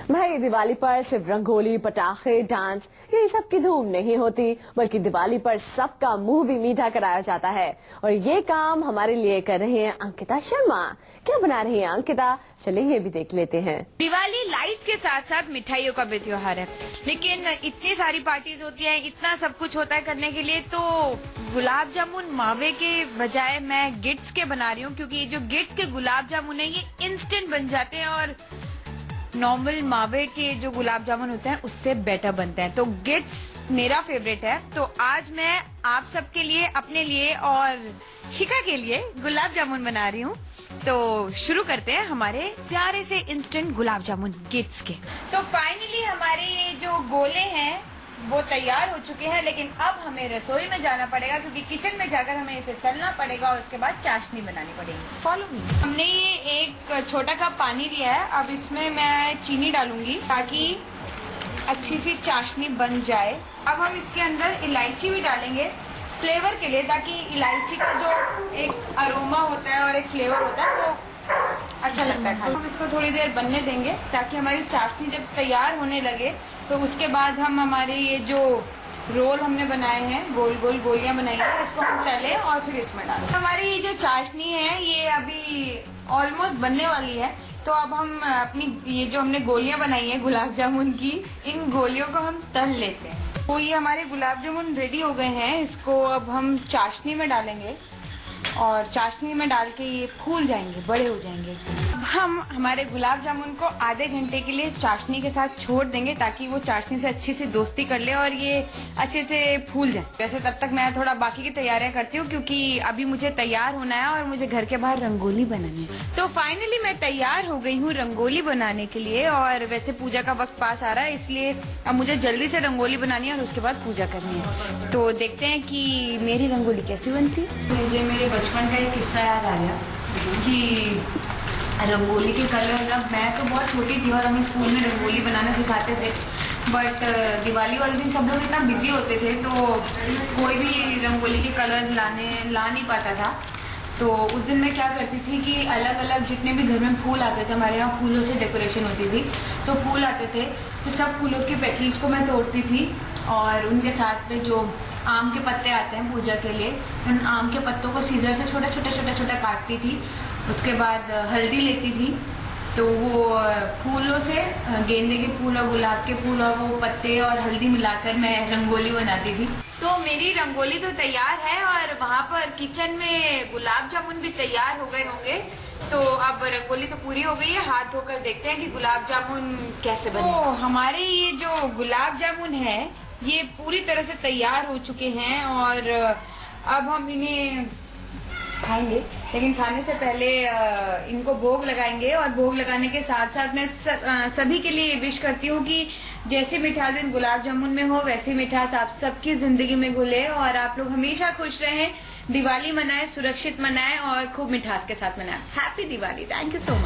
भाई दिवाली पर सिर्फ रंगोली, पटाखे, डांस यही सब की धूम नहीं होती, बल्कि दिवाली पर सबका मुंह भी मीठा कराया जाता है। और ये काम हमारे लिए कर रही हैं अंकिता शर्मा। क्या बना रही हैं अंकिता, चलिए ये भी देख लेते हैं। दिवाली लाइट के साथ साथ मिठाइयों का भी त्योहार है, लेकिन इतनी सारी पार्टीज होती हैं, इतना सब कुछ होता है करने के लिए, तो गुलाब जामुन मावे के बजाय मैं गिट्स के बना रही हूँ, क्योंकि जो गिट्स के गुलाब जामुन है ये इंस्टेंट बन जाते हैं और नॉर्मल मावे के जो गुलाब जामुन होते हैं उससे बेटर बनते हैं। तो गिट्स मेरा फेवरेट है। तो आज मैं आप सबके लिए, अपने लिए और शिखा के लिए गुलाब जामुन बना रही हूँ। तो शुरू करते हैं हमारे प्यारे से इंस्टेंट गुलाब जामुन गिट्स के। तो फाइनली हमारे ये जो गोले हैं वो तैयार हो चुके हैं, लेकिन अब हमें रसोई में जाना पड़ेगा, क्योंकि किचन में जाकर हमें इसे तलना पड़ेगा और उसके बाद चाशनी बनानी पड़ेगी। Follow me. हमने ये एक छोटा कप पानी लिया है, अब इसमें मैं चीनी डालूंगी ताकि अच्छी सी चाशनी बन जाए। अब हम इसके अंदर इलायची भी डालेंगे फ्लेवर के लिए, ताकि इलायची का जो एक अरोमा होता है और एक फ्लेवर होता है वो अच्छा लगता है खाने। हम इसको थोड़ी देर बनने देंगे ताकि हमारी चाशनी जब तैयार होने लगे तो उसके बाद हम हमारे ये जो रोल हमने बनाए हैं, गोल गोल गोलियां बनाई हैं, इसको हम तलें और फिर इसमें डालें। हमारी ये जो चाशनी है ये अभी ऑलमोस्ट बनने वाली है। तो अब हम अपनी ये जो हमने गोलियां बनाई है गुलाब जामुन की, इन गोलियों को हम तल लेते हैं। तो ये हमारे गुलाब जामुन रेडी हो गए हैं। इसको अब हम चाशनी में डालेंगे और चाशनी में डाल के ये फूल जाएंगे, बड़े हो जाएंगे। अब हम हमारे गुलाब जामुन को आधे घंटे के लिए चाशनी के साथ छोड़ देंगे ताकि वो चाशनी से अच्छी से दोस्ती कर ले और ये अच्छे से फूल जाए। वैसे तब तक मैं थोड़ा बाकी की तैयारियां करती हूँ, क्योंकि अभी मुझे तैयार होना है और मुझे घर के बाहर रंगोली बनानी है। तो फाइनली मैं तैयार हो गई हूँ रंगोली बनाने के लिए, और वैसे पूजा का वक्त पास आ रहा है, इसलिए अब मुझे जल्दी से रंगोली बनानी है और उसके बाद पूजा करनी है। तो देखते हैं कि मेरी रंगोली कैसी बनती है। मुझे मेरे बचपन का एक किस्सा याद आ गया कि रंगोली के कलर, जब मैं तो बहुत छोटी थी और हमें स्कूल में रंगोली बनाना सिखाते थे, बट दिवाली वाले दिन सब लोग इतना बिजी होते थे तो कोई भी रंगोली के कलर ला नहीं पाता था। तो उस दिन मैं क्या करती थी कि अलग अलग जितने भी घर में फूल आते थे, हमारे यहाँ फूलों से डेकोरेशन होती थी, तो फूल आते थे तो सब फूलों की पेटलीज को मैं तोड़ती थी और उनके साथ में जो आम के पत्ते आते हैं पूजा के लिए, उन आम के पत्तों को सीजर से छोटा छोटा काटती थी। उसके बाद हल्दी लेती थी, तो वो फूलों से गेंदे के फूल और गुलाब के फूल और वो पत्ते और हल्दी मिलाकर मैं रंगोली बनाती थी। तो मेरी रंगोली तो तैयार है और वहाँ पर किचन में गुलाब जामुन भी तैयार हो गए होंगे। तो अब रंगोली तो पूरी हो गई है, हाथ धोकर देखते हैं कि गुलाब जामुन कैसे बने। तो हमारे ये जो गुलाब जामुन है ये पूरी तरह से तैयार हो चुके हैं और अब हम इन्हें खाएंगे, लेकिन खाने से पहले इनको भोग लगाएंगे। और भोग लगाने के साथ साथ मैं सभी के लिए विश करती हूँ कि जैसी मिठास इन गुलाब जामुन में हो वैसी मिठास आप सबकी जिंदगी में घुले और आप लोग हमेशा खुश रहें, दिवाली मनाएं, सुरक्षित मनाएं और खूब मिठास के साथ मनाएं। Happy Diwali. Thank you so much.